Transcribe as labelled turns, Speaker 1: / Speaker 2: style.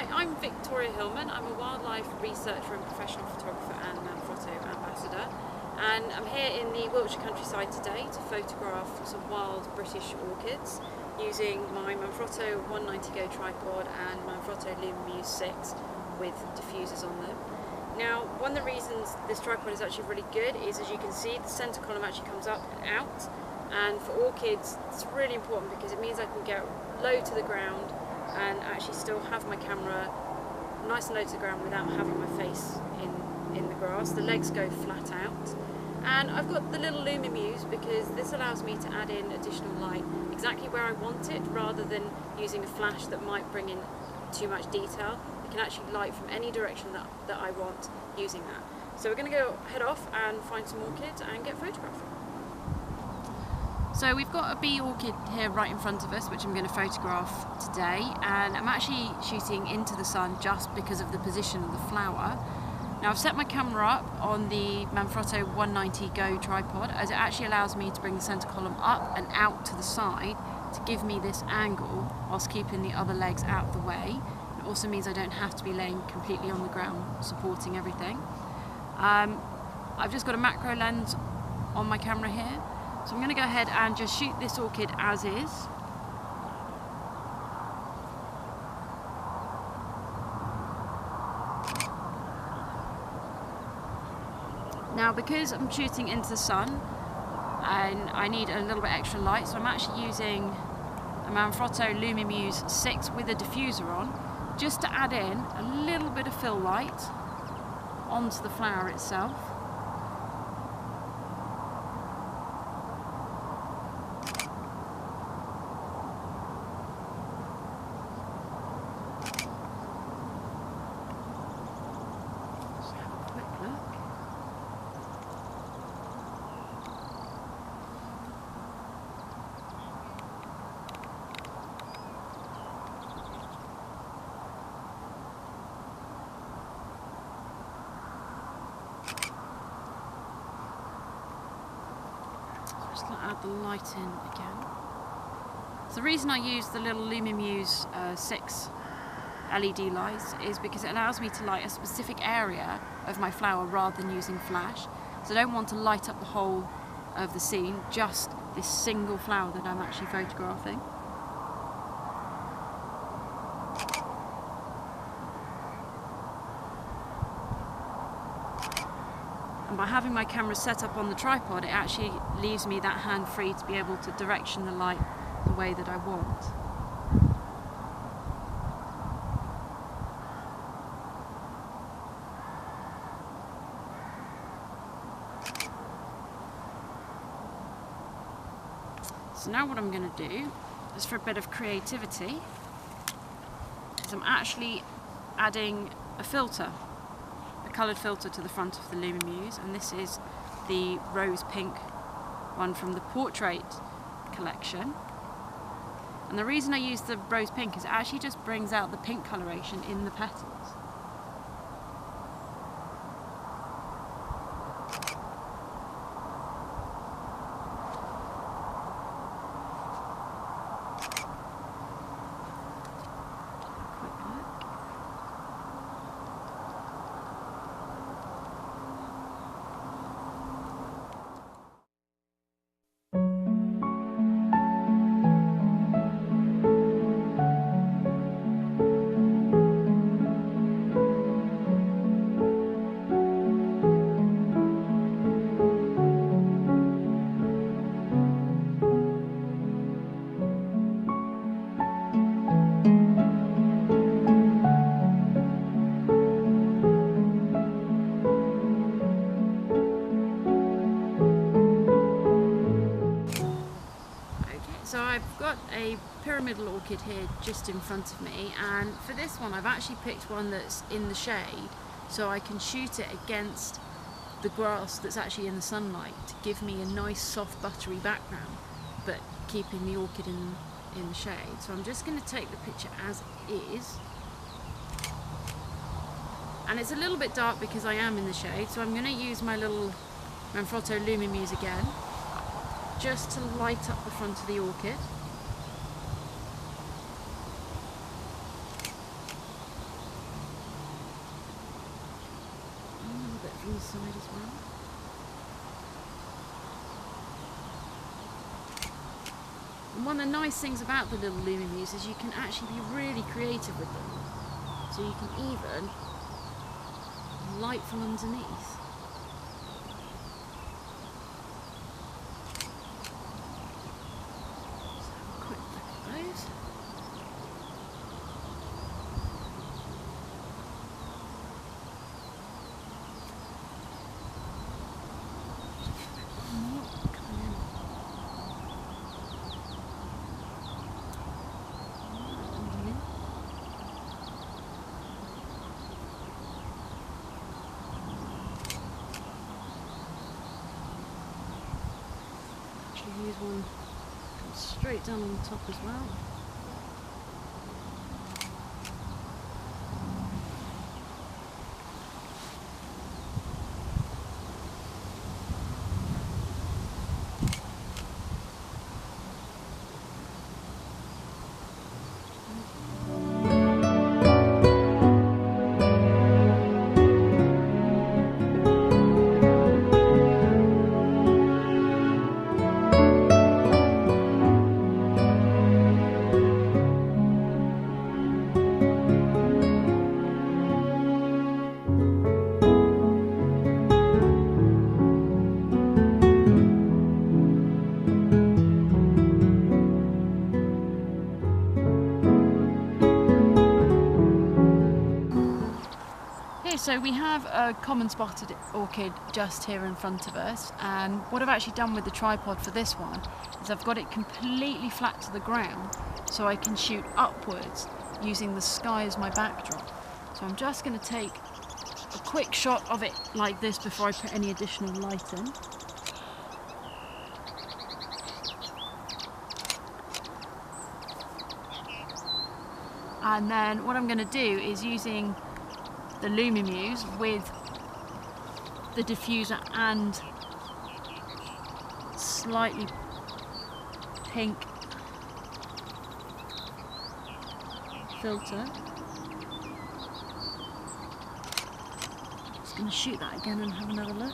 Speaker 1: Hi, I'm Victoria Hillman. I'm a wildlife researcher and professional photographer and Manfrotto ambassador. And I'm here in the Wiltshire countryside today to photograph some wild British orchids using my Manfrotto 190 Go tripod and Manfrotto LEDs 6 with diffusers on them. Now, one of the reasons this tripod is actually really good is, as you can see, the centre column actually comes up and out. And for orchids, it's really important because it means I can get low to the ground and actually still have my camera nice and low to the ground without having my face in the grass. The legs go flat out. And I've got the little Lumimuse because this allows me to add in additional light exactly where I want it, rather than using a flash that might bring in too much detail. It can actually light from any direction that I want using that. So we're going to head off and find some orchids and get photographing. So we've got a bee orchid here right in front of us, which I'm going to photograph today, and I'm actually shooting into the sun just because of the position of the flower. Now I've set my camera up on the Manfrotto 190 Go tripod, as it actually allows me to bring the centre column up and out to the side to give me this angle whilst keeping the other legs out of the way. It also means I don't have to be laying completely on the ground supporting everything. I've just got a macro lens on my camera here. So I'm going to go ahead and just shoot this orchid as is. Now, because I'm shooting into the sun and I need a little bit extra light, so I'm actually using a Manfrotto LEDs 6 with a diffuser on, just to add in a little bit of fill light onto the flower itself. Just going to add the light in again. So the reason I use the little Lumimuse 6 LED lights is because it allows me to light a specific area of my flower rather than using flash. So I don't want to light up the whole of the scene, just this single flower that I'm actually photographing. And by having my camera set up on the tripod, it actually leaves me that hand free to be able to direction the light the way that I want. So now what I'm going to do, just for a bit of creativity, is I'm actually adding a filter, a coloured filter to the front of the Lumimuse, and this is the rose pink one from the portrait collection. And the reason I use the rose pink is it actually just brings out the pink coloration in the petals. So I've got a pyramidal orchid here just in front of me, and for this one I've actually picked one that's in the shade so I can shoot it against the grass that's actually in the sunlight to give me a nice soft buttery background, but keeping the orchid in the shade. So I'm just going to take the picture as is, and it's a little bit dark because I am in the shade, so I'm going to use my little Manfrotto Lumimuse again just to light up the front of the orchid. side as well. And one of the nice things about the little Lumimuse is you can actually be really creative with them. So you can even light from underneath. So have a quick look at those. Use one straight down on the top as well. So we have a common spotted orchid just here in front of us, and what I've actually done with the tripod for this one is I've got it completely flat to the ground so I can shoot upwards using the sky as my backdrop. So I'm just going to take a quick shot of it like this before I put any additional light in. And then what I'm going to do is using the Lumimuse with the diffuser and slightly pink filter. Just going to shoot that again and have another look.